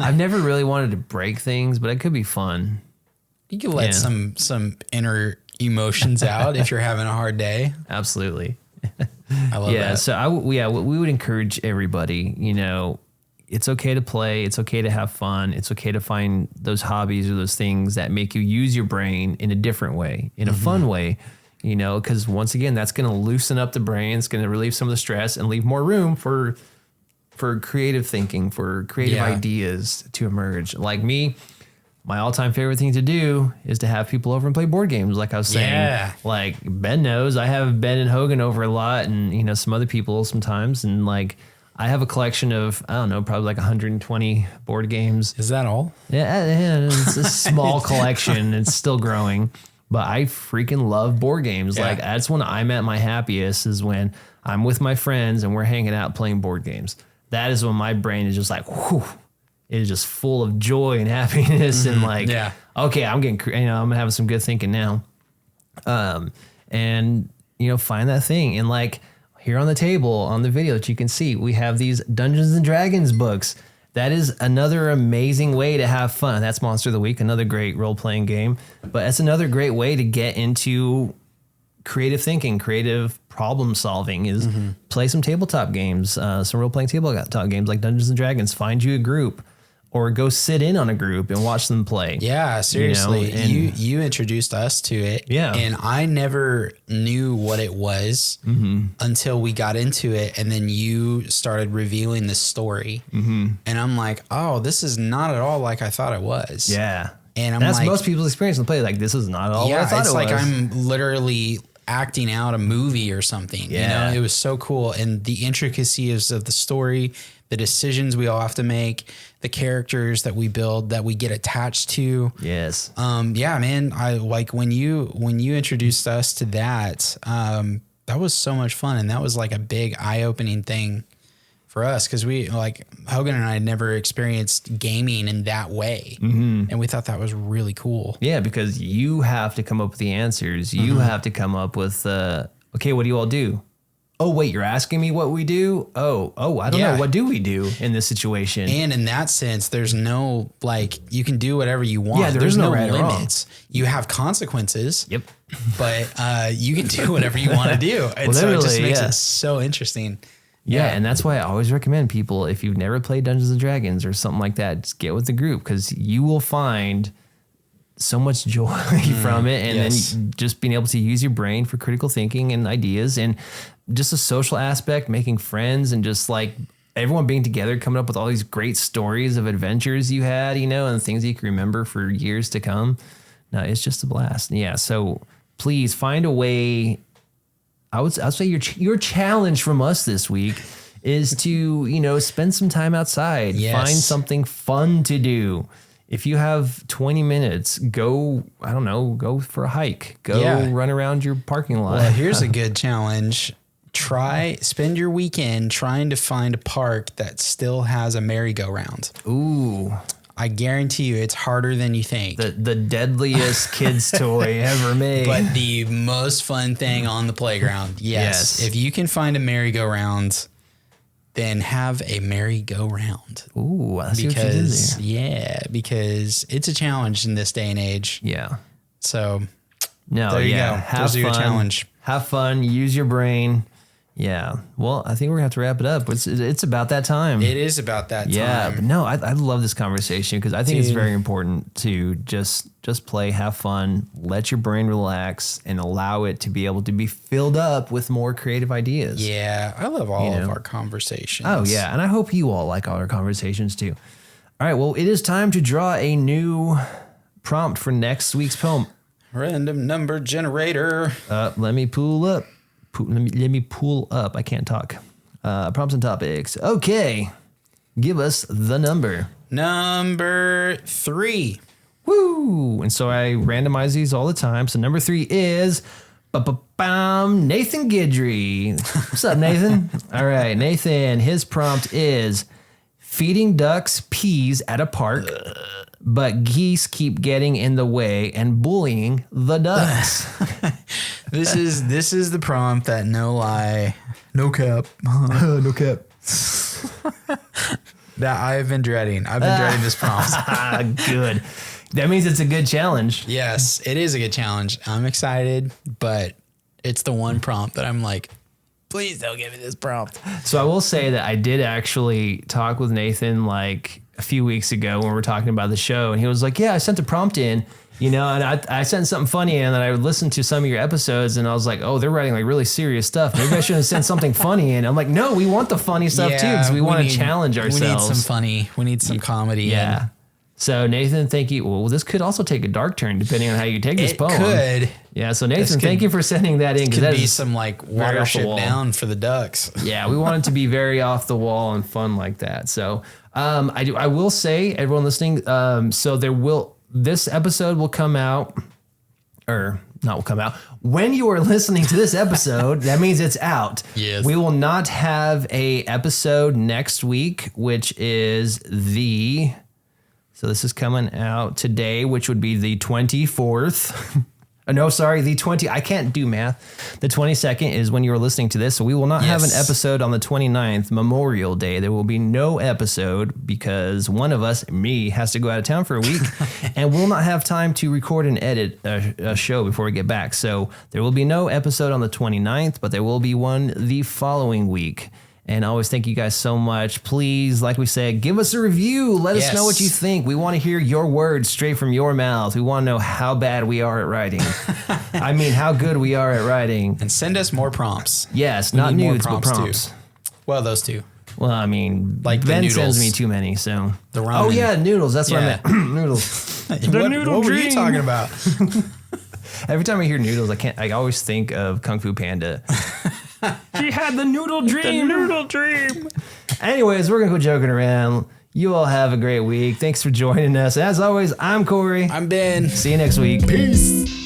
I've never really wanted to break things, but it could be fun. You can let some inner emotions out if you're having a hard day. Absolutely. I love that. So we would encourage everybody, it's okay to play. It's okay to have fun. It's okay to find those hobbies or those things that make you use your brain in a different way, in a fun way, because once again, that's going to loosen up the brain. It's going to relieve some of the stress and leave more room for creative thinking, for creative ideas to emerge. Like me, my all-time favorite thing to do is to have people over and play board games. Like I was saying, like Ben knows, I have Ben and Hogan over a lot, and some other people sometimes, and like I have a collection of, I don't know, probably like 120 board games. Is that all? Yeah, it's a small collection. It's still growing, but I freaking love board games. Yeah. Like that's when I'm at my happiest, is when I'm with my friends and we're hanging out playing board games. That is when my brain is just like, whew, it is just full of joy and happiness and like, okay, I'm getting, I'm having some good thinking now. And find that thing. And like, here on the table, on the video that you can see, we have these Dungeons and Dragons books. That is another amazing way to have fun. That's Monster of the Week, another great role-playing game. But it's another great way to get into creative thinking, creative problem solving, is play some tabletop games, some role-playing tabletop games like Dungeons and Dragons. Find you a group, or go sit in on a group and watch them play. Yeah, seriously. You introduced us to it. Yeah. And I never knew what it was until we got into it. And then you started revealing the story. And I'm like, oh, this is not at all like I thought it was. Yeah. And that's most people's experience in play. Like, this is not at all what I thought it was. It's like I'm literally acting out a movie or something. Yeah. It was so cool. And the intricacies of the story, the decisions we all have to make, the characters that we build, that we get attached to. Yes. Yeah, man. I like when you introduced us to that, that was so much fun. And that was like a big eye-opening thing for us. Cause we, like, Hogan and I had never experienced gaming in that way. And we thought that was really cool. Yeah. Because you have to come up with the answers. You have to come up with, okay, what do you all do? Oh, wait, you're asking me what we do? Oh, I don't know. What do we do in this situation? And in that sense, there's no, like, you can do whatever you want. Yeah, there's no right limits. You have consequences. Yep. But you can do whatever you want to do. And so it just makes it so interesting. Yeah, and that's why I always recommend people, if you've never played Dungeons and Dragons or something like that, just get with the group, because you will find so much joy from it. And then just being able to use your brain for critical thinking and ideas, and just a social aspect, making friends, and just like everyone being together, coming up with all these great stories of adventures you had, and things you can remember for years to come. No, it's just a blast. Yeah. So please find a way. I'll say your challenge from us this week is to, spend some time outside, find something fun to do. If you have 20 minutes, go for a hike, run around your parking lot. Well, here's a good challenge. Spend your weekend trying to find a park that still has a merry-go-round. Ooh. I guarantee you it's harder than you think. The deadliest kid's toy ever made. But the most fun thing on the playground. Yes. If you can find a merry-go-round, then have a merry-go-round. Ooh, I see what you did there. Yeah, because it's a challenge in this day and age. Yeah. So there you go. Have fun. Your challenge. Have fun. Use your brain. Yeah. Well, I think we're going to have to wrap it up. It's about that time. It is about that time. Yeah. But no, I love this conversation, because I think it's very important to just play, have fun, let your brain relax, and allow it to be able to be filled up with more creative ideas. Yeah. I love all of our conversations. Oh, yeah. And I hope you all like all our conversations too. All right. Well, it is time to draw a new prompt for next week's poem. Random number generator. Let me pull up. Let me pull up. I can't talk. Prompts and topics. Okay. Give us the number. Number 3. Woo! And so I randomize these all the time. So number 3 is Nathan Guidry. What's up, Nathan? All right, Nathan. His prompt is feeding ducks peas at a park, but geese keep getting in the way and bullying the ducks. This is the prompt that no cap that I've been dreading. I've been dreading this prompt. Good. That means it's a good challenge. Yes, it is a good challenge. I'm excited, but it's the one prompt that I'm like, Please don't give me this prompt. So I will say that I did actually talk with Nathan like a few weeks ago when we were talking about the show, and he was like, yeah, I sent a prompt in, and I sent something funny in, and then I listened to some of your episodes, and I was like, oh, they're writing like really serious stuff. Maybe I should have sent something funny in. I'm like, no, we want the funny stuff too, because we want to challenge ourselves. We need some funny. We need some comedy. Yeah. So Nathan, thank you. Well, this could also take a dark turn depending on how you take this poem. It could. Yeah. So Nathan, thank you for sending that in. Could be some like Watership Down for the ducks. Yeah, we want it to be very off the wall and fun like that. So I will say, everyone listening, this episode will come out, or not will come out. When you are listening to this episode, that means it's out. Yes. We will not have a episode next week, which is so this is coming out today, which would be the 24th. The 20. I can't do math. The 22nd is when you are listening to this. So we will not have an episode on the 29th, Memorial Day. There will be no episode because one of us, me, has to go out of town for a week and we'll not have time to record and edit a show before we get back. So there will be no episode on the 29th, but there will be one the following week. And I always thank you guys so much. Please, like we said, give us a review. Let us know what you think. We want to hear your words straight from your mouth. We want to know how bad we are at writing. I mean, how good we are at writing. And send us more prompts. Yes, not nudes, but prompts. Too. Well, those two. Well, I mean, like Ben sends me too many, so. The ramen. Oh, yeah, noodles. That's what I meant. Noodles. What were you talking about? Every time I hear noodles, I always think of Kung Fu Panda. She had the noodle dream. The noodle dream. Anyways, we're going to go joking around. You all have a great week. Thanks for joining us. As always, I'm Corey. I'm Ben. See you next week. Peace.